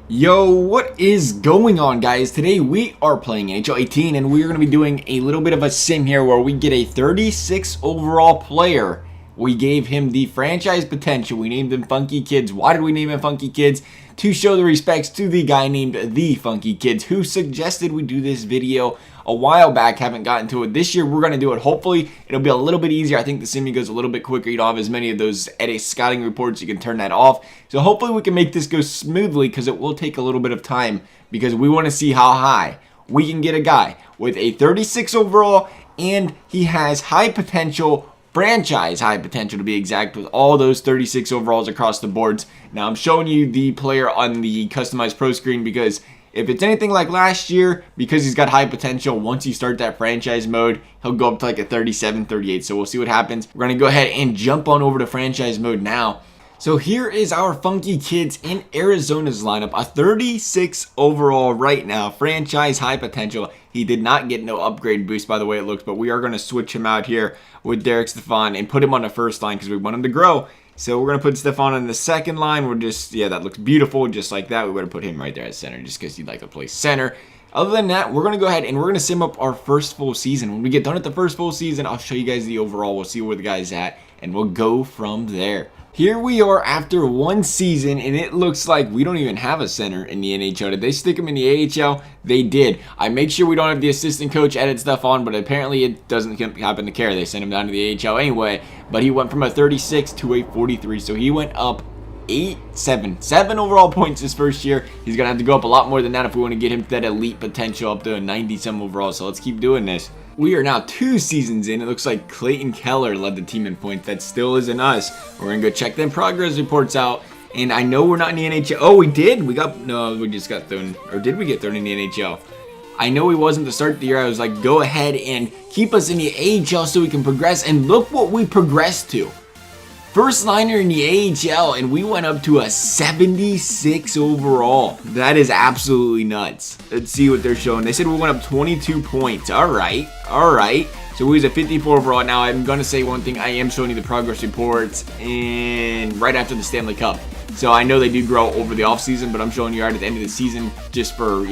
Yo, what is going on, guys? Today we are playing NHL 18 and we're going to be doing a little bit of a sim here where we get a 36 overall player. We gave him the franchise potential. We named him Funky Kids. Why did we name him Funky Kids? To show the respects to the guy named The Funky Kids who suggested we do this video a while back. Haven't gotten to it this year. We're going to do it. Hopefully it'll be a little bit easier. I think the simming goes a little bit quicker. You don't have as many of those edit scouting reports. You can turn that off. So hopefully we can make this go smoothly because it will take a little bit of time because we want to see how high we can get a guy with a 36 overall and he has high potential, franchise high potential to be exact, with all those 36 overalls across the boards. Now I'm showing you the player on the customized pro screen because if it's anything like last year, because he's got high potential, once you start that franchise mode, he'll go up to like a 37, 38. So we'll see what happens. We're going to go ahead and jump on over to franchise mode now. So here is our Funky Kids in Arizona's lineup. A 36 overall right now, franchise high potential. He did not get no upgrade boost by the way it looks, but we are going to switch him out here with Derek Stephon and put him on the first line because we want him to grow. So we're going to put Stephon on the second line. We're just, yeah, that looks beautiful. Just like that, we would have put him right there at center just because he'd like to play center. Other than that, we're going to go ahead and we're going to sim up our first full season. When we get done at the first full season, I'll show you guys the overall. We'll see where the guy's at, and we'll go from there. Here we are after one season, and it looks like we don't even have a center in the NHL. Did they stick him in the AHL? They did. I make sure we don't have the assistant coach edit stuff on, but apparently it doesn't happen to care. They sent him down to the AHL anyway, but he went from a 36 to a 43, so he went up 7 overall points his first year. He's going to have to go up a lot more than that if we want to get him to that elite potential up to a 90-some overall, so let's keep doing this. We are now 2 seasons in. It looks like Clayton Keller led the team in points. That still isn't us. We're going to go check them progress reports out. And I know we're not in the NHL. Oh, we did. We just got thrown. Or did we get thrown in the NHL? I know he wasn't to start the year. I was like, go ahead and keep us in the AHL so we can progress. And look what we progressed to. First liner in the AHL, and we went up to a 76 overall. That is absolutely nuts. Let's see what they're showing. They said we went up 22 points. All right. So we was a 54 overall. Now I'm going to say one thing. I am showing you the progress reports and right after the Stanley Cup. So I know they do grow over the offseason, but I'm showing you right at the end of the season just for,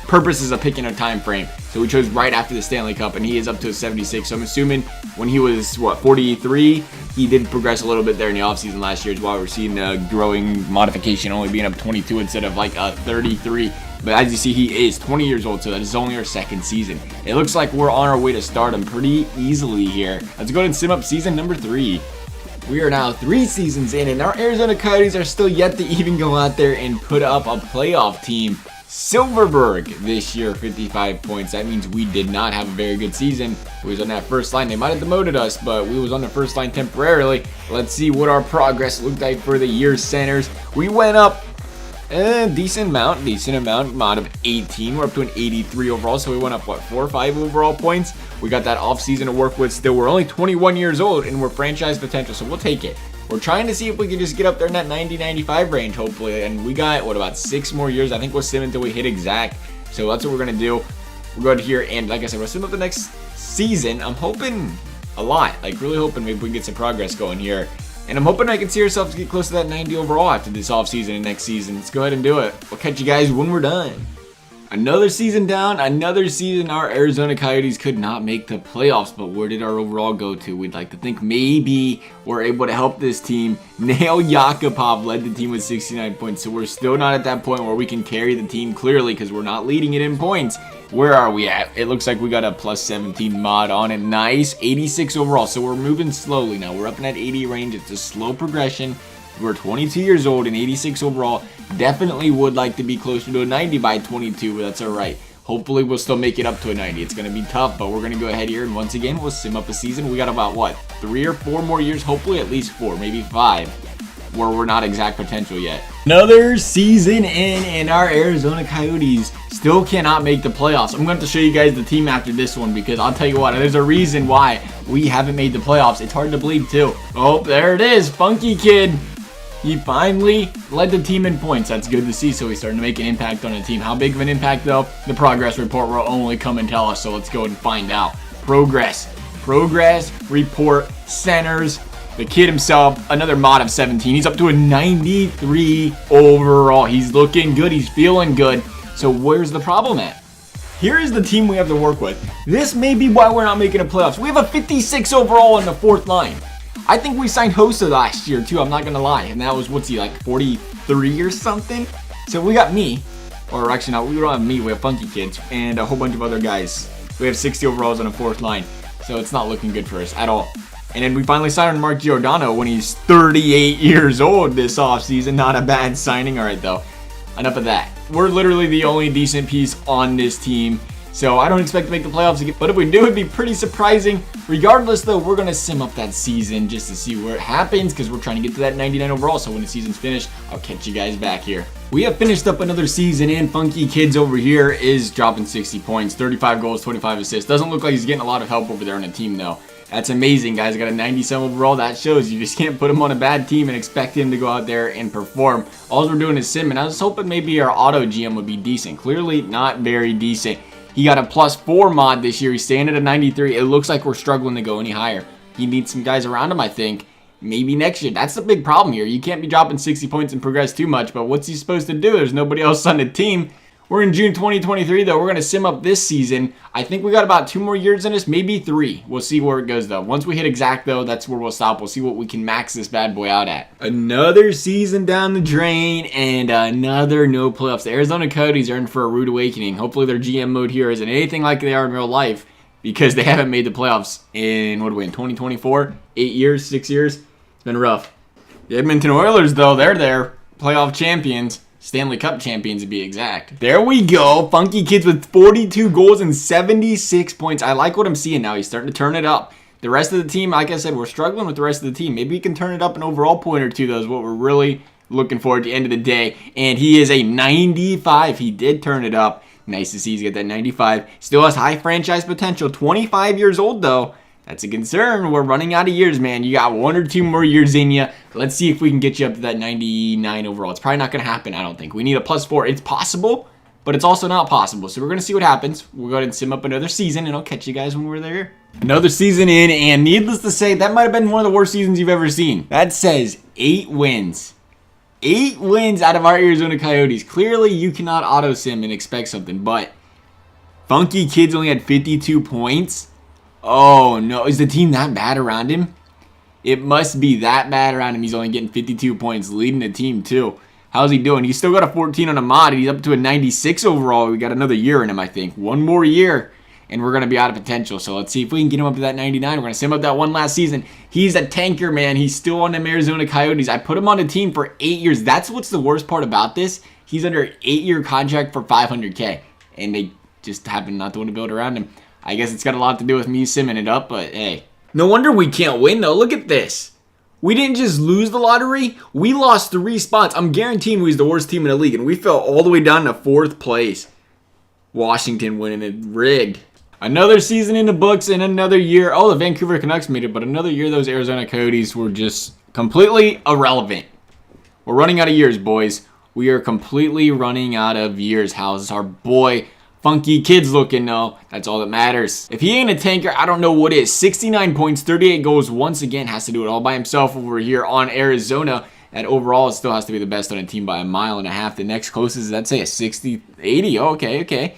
purposes of picking a time frame. So we chose right after the Stanley Cup, and he is up to a 76. So I'm assuming when he was 43, he did progress a little bit there in the offseason last year, is why we're seeing a growing modification, only being up 22 instead of like a 33. But as you see, he is 20 years old, so that is only our second season. It looks like we're on our way to stardom pretty easily here. Let's go ahead and sim up season number 3. We are now 3 seasons in, and our Arizona Coyotes are still yet to even go out there and put up a playoff team. Silverberg this year, 55 points. That means we did not have a very good season. We was on that first line. They might have demoted us, but we was on the first line temporarily. Let's see what our progress looked like for the year's centers. We went up a decent amount of 18. We're up to an 83 overall, so we went up, 4 or 5 overall points. We got that offseason to work with still. We're only 21 years old, and we're franchise potential, so we'll take it. We're trying to see if we can just get up there in that 90-95 range, hopefully. And we got, about 6 more years? I think we'll sim until we hit exact. So that's what we're going to do. We'll go here, and like I said, we'll sim up the next season. I'm hoping a lot. Really hoping maybe we can get some progress going here. And I'm hoping I can see ourselves get close to that 90 overall after this offseason and next season. Let's go ahead and do it. We'll catch you guys when we're done. Another season down, another season our Arizona Coyotes could not make the playoffs, but where did our overall go to? We'd like to think maybe we're able to help this team. Nail Yakupov led the team with 69 points, so we're still not at that point where we can carry the team clearly because we're not leading it in points. Where are we at? It looks like we got a plus 17 mod on it. Nice, 86 overall, so we're moving slowly now. We're up in that 80 range. It's a slow progression. We're 22 years old and 86 overall. Definitely would like to be closer to a 90 by 22, but that's all right. Hopefully we'll still make it up to a 90. It's going to be tough, but we're going to go ahead here, and once again, we'll sim up a season. We got about, 3 or 4 more years, hopefully at least 4, maybe 5, where we're not exact potential yet. Another season in, and our Arizona Coyotes still cannot make the playoffs. I'm going to show you guys the team after this one, because I'll tell you what, there's a reason why we haven't made the playoffs. It's hard to believe, too. Oh, there it is, Funky Kid. He finally led the team in points. That's good to see. So he's starting to make an impact on the team. How big of an impact, though? The progress report will only come and tell us. So let's go and find out. Progress. progress report centers. The kid himself, another mod of 17. He's up to a 93 overall. He's looking good. He's feeling good. So where's the problem at? Here is the team we have to work with. This may be why we're not making the playoffs. We have a 56 overall in the 4th line. I think we signed Hossa last year too, I'm not gonna lie. And that was, what's he, like 43 or something? So we got me, or actually not, we don't have me, we have Funky Kids, and a whole bunch of other guys. We have 60 overalls on a 4th line. So it's not looking good for us at all. And then we finally signed Mark Giordano when he's 38 years old this offseason. Not a bad signing. All right, though. Enough of that. We're literally the only decent piece on this team. So I don't expect to make the playoffs again. But if we do, it'd be pretty surprising. Regardless, though, we're going to sim up that season just to see where it happens. Because we're trying to get to that 99 overall. So when the season's finished, I'll catch you guys back here. We have finished up another season, and Funky Kids over here is dropping 60 points. 35 goals, 25 assists. Doesn't look like he's getting a lot of help over there on the team, though. That's amazing, guys. I got a 97 overall. That shows you just can't put him on a bad team and expect him to go out there and perform. All we're doing is sim, and I was hoping maybe our auto GM would be decent. Clearly not very decent. He got a +4 mod this year. He's staying at a 93. It looks like we're struggling to go any higher. He needs some guys around him, I think. Maybe next year. That's the big problem here. You can't be dropping 60 points and progress too much, but what's he supposed to do? There's nobody else on the team. We're in June 2023, though. We're going to sim up this season. I think we got about 2 more years in this, maybe 3. We'll see where it goes, though. Once we hit exact, though, that's where we'll stop. We'll see what we can max this bad boy out at. Another season down the drain and another no playoffs. The Arizona Coyotes are in for a rude awakening. Hopefully their GM mode here isn't anything like they are in real life because they haven't made the playoffs in, what are we in, 2024? 8 years, 6 years? It's been rough. The Edmonton Oilers, though, they're there. Playoff champions. Stanley Cup champions to be exact. There we go. Funky Kids with 42 goals and 76 points. I like what I'm seeing now. He's starting to turn it up. The rest of the team, like I said, we're struggling with the rest of the team. Maybe we can turn it up an overall point or two, though, is what we're really looking for at the end of the day. And he is a 95. He did turn it up. Nice to see he's got that 95. Still has high franchise potential. 25 years old, though. That's a concern. We're running out of years, man. You got 1 or 2 more years in you. Let's see if we can get you up to that 99 overall. It's probably not going to happen, I don't think. We need a +4. It's possible, but it's also not possible. So we're going to see what happens. We'll go ahead and sim up another season, and I'll catch you guys when we're there. Another season in, and needless to say, that might have been one of the worst seasons you've ever seen. That says 8 wins. 8 wins out of our Arizona Coyotes. Clearly, you cannot auto-sim and expect something, but Funky Kids only had 52 points. Oh, no. Is the team that bad around him? It must be that bad around him. He's only getting 52 points, leading the team, too. How's he doing? He's still got a 14 on a mod. He's up to a 96 overall. We got another year in him, I think. 1 more year, and we're going to be out of potential. So let's see if we can get him up to that 99. We're going to sim up that one last season. He's a tanker, man. He's still on the Arizona Coyotes. I put him on the team for 8 years. That's what's the worst part about this. He's under an 8-year contract for $500K, and they just happen not to want to build around him. I guess it's got a lot to do with me simming it up, but hey. No wonder we can't win, though. Look at this. We didn't just lose the lottery. We lost 3 spots. I'm guaranteeing we was the worst team in the league, and we fell all the way down to 4th place. Washington winning it rigged. Another season in the books and another year. Oh, the Vancouver Canucks made it, but another year those Arizona Coyotes were just completely irrelevant. We're running out of years, boys. We are completely running out of years. How's our boy Funky Kids looking, though? That's all that matters. If he ain't a tanker, I don't know what is. 69 points, 38 goals. Once again, has to do it all by himself over here on Arizona. And overall, it still has to be the best on a team by 1.5 miles. The next closest is, I'd say, a 60, 80. Oh, okay.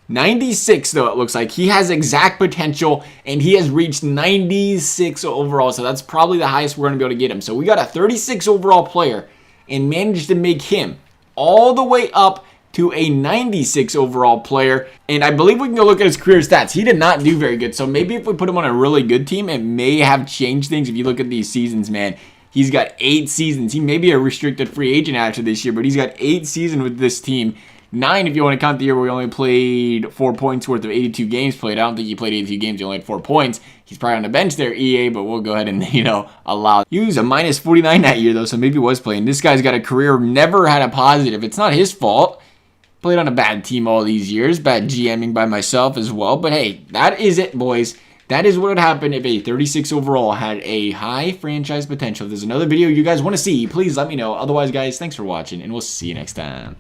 96, though, it looks like. He has exact potential, and he has reached 96 overall. So that's probably the highest we're going to be able to get him. So we got a 36 overall player and managed to make him all the way up to a 96 overall player. And I believe we can go look at his career stats. He did not do very good. So maybe if we put him on a really good team, it may have changed things. If you look at these seasons, man, he's got 8 seasons. He may be a restricted free agent after this year, but he's got 8 seasons with this team. 9 if you want to count the year where we only played 4 points worth of 82 games played. I don't think he played 82 games. He only had 4 points. He's probably on the bench there, EA, but we'll go ahead and, allow. He was a -49 that year, though, so maybe he was playing. This guy's got a career, never had a positive. It's not his fault. Played on a bad team all these years. Bad GMing by myself as well. But hey, that is it, boys. That is what would happen if a 36 overall had a high franchise potential. If there's another video you guys want to see, please let me know. Otherwise, guys, thanks for watching, and we'll see you next time.